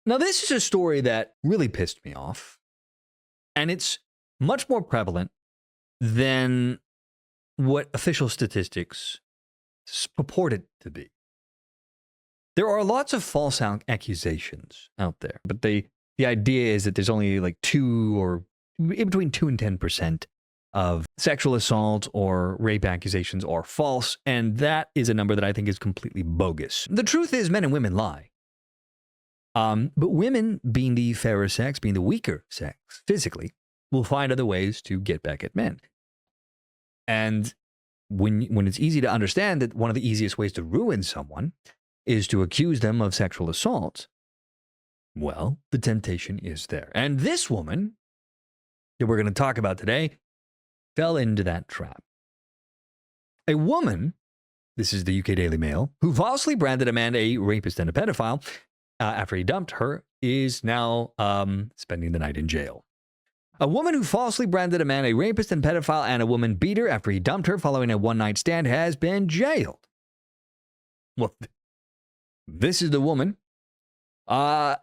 Now, this is a story that really pissed me off, and it's much more prevalent than what official statistics purport it to be. There are lots of false accusations out there, but the idea is that there's only like 2 or in between 2 and 10% of sexual assault or rape accusations are false, and that is a number that I think is completely bogus. The truth is men and women lie. But women, being the fairer sex, being the weaker sex physically, will find other ways to get back at men. And when it's easy to understand that one of the easiest ways to ruin someone is to accuse them of sexual assault, well, the temptation is there. And this woman that we're going to talk about today fell into that trap. A woman, this is the UK Daily Mail, who falsely branded a man a rapist and a pedophile after he dumped her, is now spending the night in jail. A woman who falsely branded a man a rapist and pedophile and a woman beater after he dumped her following a one-night stand has been jailed. Well, this is the woman. Something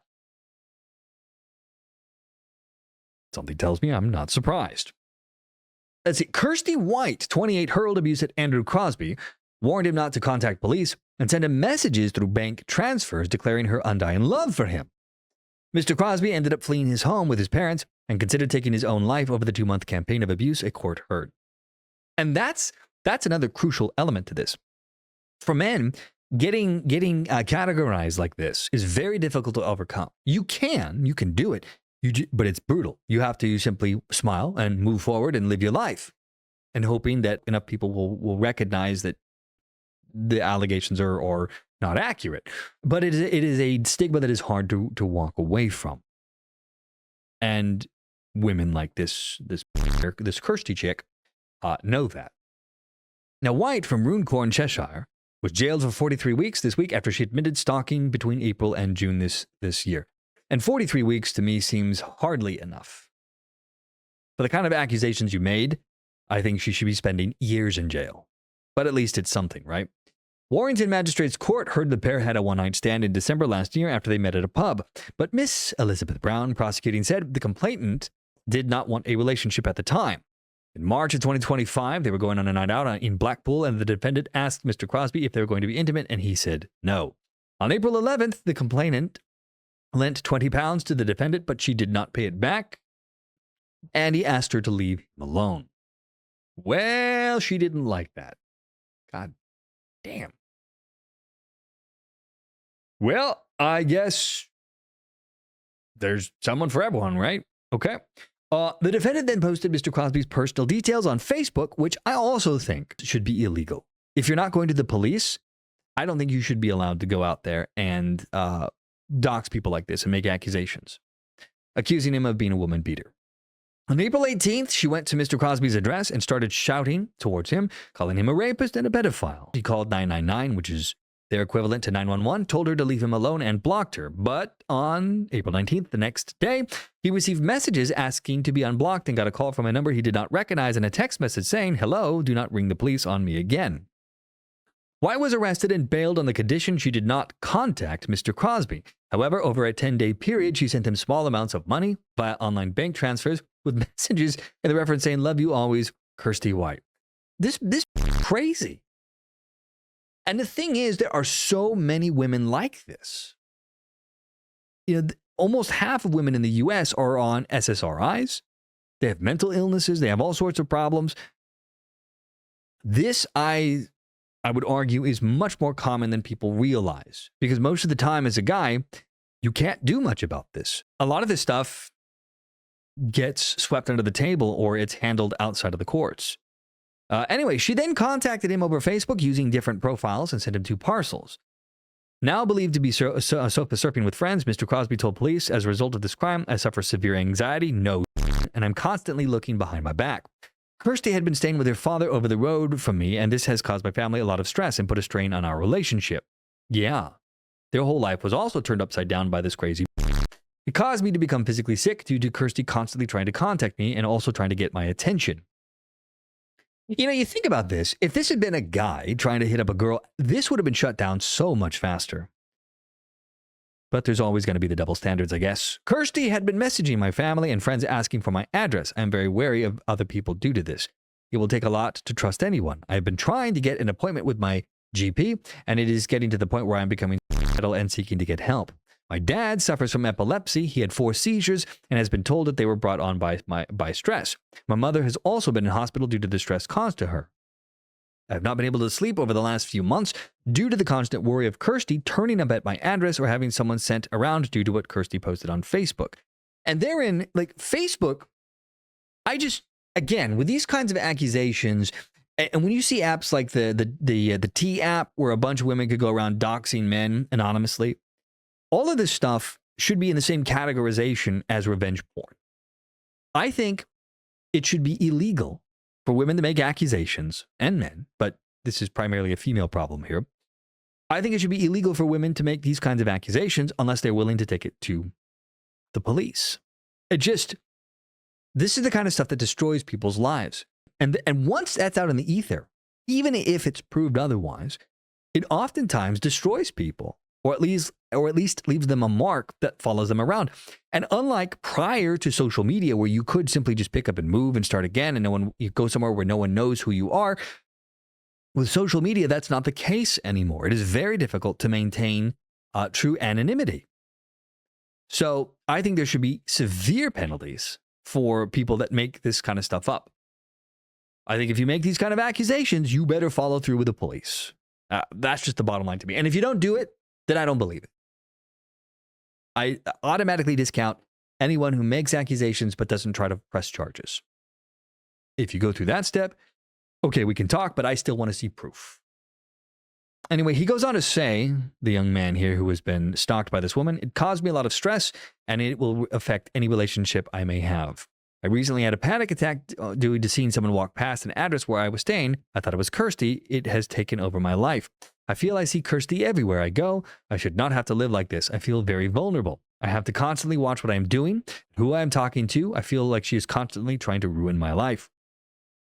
tells me I'm not surprised. Let's see. Kirsty White, 28, hurled abuse at Andrew Crosby, warned him not to contact police, and sent him messages through bank transfers declaring her undying love for him. Mr. Crosby ended up fleeing his home with his parents and considered taking his own life over the 2-month campaign of abuse a court heard. And that's another crucial element to this. For men, getting categorized like this is very difficult to overcome. You can do it, but it's brutal. You have to simply smile and move forward and live your life, and hoping that enough people will recognize that the allegations are not accurate. But it is a stigma that is hard to walk away from. And women like this Kirsty chick know that. Now, White from Runcorn, Cheshire, was jailed for 43 weeks this week after she admitted stalking between April and June this year. And 43 weeks to me seems hardly enough. For the kind of accusations you made, I think she should be spending years in jail. But at least it's something, right? Warrington Magistrates Court heard the pair had a one-night stand in December last year after they met at a pub. But Miss Elizabeth Brown, prosecuting, said the complainant did not want a relationship at the time. In March of 2025, they were going on a night out in Blackpool, and the defendant asked Mr. Crosby if they were going to be intimate, and he said no. On April 11th, the complainant lent £20 to the defendant, but she did not pay it back, and he asked her to leave him alone. Well, she didn't like that. God damn. Well, I guess there's someone for everyone, right? Okay. The defendant then posted Mr. Crosby's personal details on Facebook, which I also think should be illegal. If you're not going to the police, I don't think you should be allowed to go out there and dox people like this and make accusations, accusing him of being a woman beater. On April 18th, she went to Mr. Crosby's address and started shouting towards him, calling him a rapist and a pedophile. He called 999, which is their equivalent to 911, told her to leave him alone and blocked her. But on April 19th, the next day, he received messages asking to be unblocked and got a call from a number he did not recognize and a text message saying, "Hello, do not ring the police on me again." White was arrested and bailed on the condition she did not contact Mr. Crosby. However, over a 10-day period, she sent him small amounts of money via online bank transfers with messages in the reference saying, "Love you always, Kirsty White." This crazy. And the thing is, there are so many women like this. You know, almost half of women in the U.S. are on SSRIs. They have mental illnesses. They have all sorts of problems. This, I would argue, is much more common than people realize. Because most of the time, as a guy, you can't do much about this. A lot of this stuff gets swept under the table or it's handled outside of the courts. Anyway, she then contacted him over Facebook using different profiles and sent him 2 parcels. Now believed to be surfing with friends, Mr. Crosby told police, "As a result of this crime, I suffer severe anxiety, and I'm constantly looking behind my back. Kirsty had been staying with her father over the road from me, and this has caused my family a lot of stress and put a strain on our relationship." Yeah, their whole life was also turned upside down by this crazy. "It caused me to become physically sick due to Kirsty constantly trying to contact me and also trying to get my attention." You know, you think about this. If this had been a guy trying to hit up a girl, this would have been shut down so much faster. but there's always going to be the double standards, I guess. Kirsty had been messaging my family and friends asking for my address. I'm very wary of other people due to this. It will take a lot to trust anyone. I have been trying to get an appointment with my GP, and it is getting to the point where I'm becoming suicidal and seeking to get help. My dad suffers from epilepsy. He had 4 seizures and has been told that they were brought on by stress. My mother has also been in hospital due to the stress caused to her. I have not been able to sleep over the last few months due to the constant worry of Kirsty turning up at my address or having someone sent around due to what Kirsty posted on Facebook. And therein, like Facebook, again, with these kinds of accusations, and when you see apps like the T app where a bunch of women could go around doxing men anonymously, all of this stuff should be in the same categorization as revenge porn. I think it should be illegal for women to make accusations, and men, but this is primarily a female problem here. I think it should be illegal for women to make these kinds of accusations unless they're willing to take it to the police. This is the kind of stuff that destroys people's lives. And once that's out in the ether, even if it's proved otherwise, it oftentimes destroys people, or at least leaves them a mark that follows them around. And unlike prior to social media, where you could simply just pick up and move and start again, and you go somewhere where no one knows who you are, with social media, that's not the case anymore. It is very difficult to maintain true anonymity. So I think there should be severe penalties for people that make this kind of stuff up. I think if you make these kind of accusations, you better follow through with the police. That's just the bottom line to me. And if you don't do it, then I don't believe it. I automatically discount anyone who makes accusations but doesn't try to press charges. If you go through that step, okay, we can talk, but I still want to see proof. Anyway, he goes on to say, the young man here who has been stalked by this woman, it caused me a lot of stress and it will affect any relationship I may have. I recently had a panic attack due to seeing someone walk past an address where I was staying. I thought it was Kirsty. It has taken over my life. I feel I see Kirsty everywhere I go. I should not have to live like this. I feel very vulnerable. I have to constantly watch what I am doing, who I am talking to. I feel like she is constantly trying to ruin my life.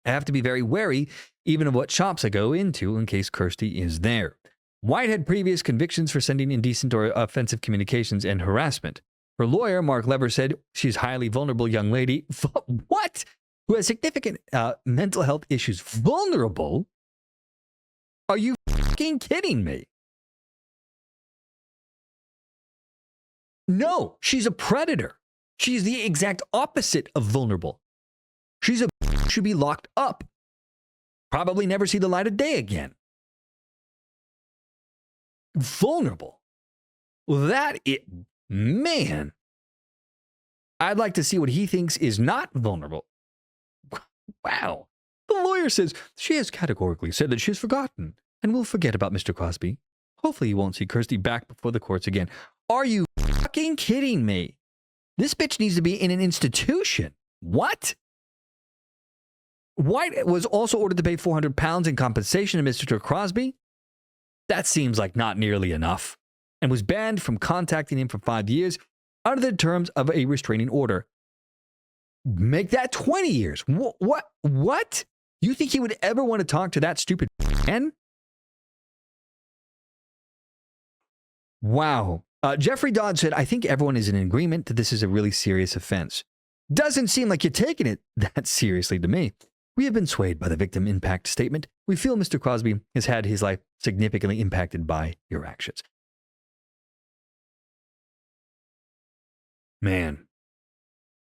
I have to be very wary even of what shops I go into in case Kirsty is there. White had previous convictions for sending indecent or offensive communications and harassment. Her lawyer, Mark Lever, said she's a highly vulnerable young lady. What? Who has significant mental health issues. Vulnerable? Are you fucking kidding me? No, she's a predator. She's the exact opposite of vulnerable. Should be locked up. Probably never see the light of day again. Vulnerable. Well, man. I'd like to see what he thinks is not vulnerable. Wow. The lawyer says she has categorically said that she has forgotten and will forget about Mr. Crosby. Hopefully you won't see Kirsty back before the courts again. Are you fucking kidding me? This bitch needs to be in an institution. What? White was also ordered to pay £400 in compensation to Mr. Crosby. That seems like not nearly enough. And was banned from contacting him for 5 years under the terms of a restraining order. Make that 20 years. What? You think he would ever want to talk to that stupid man? Wow. Jeffrey Dodd said, I think everyone is in agreement that this is a really serious offense. Doesn't seem like you're taking it that seriously to me. We have been swayed by the victim impact statement. We feel Mr. Crosby has had his life significantly impacted by your actions. Man,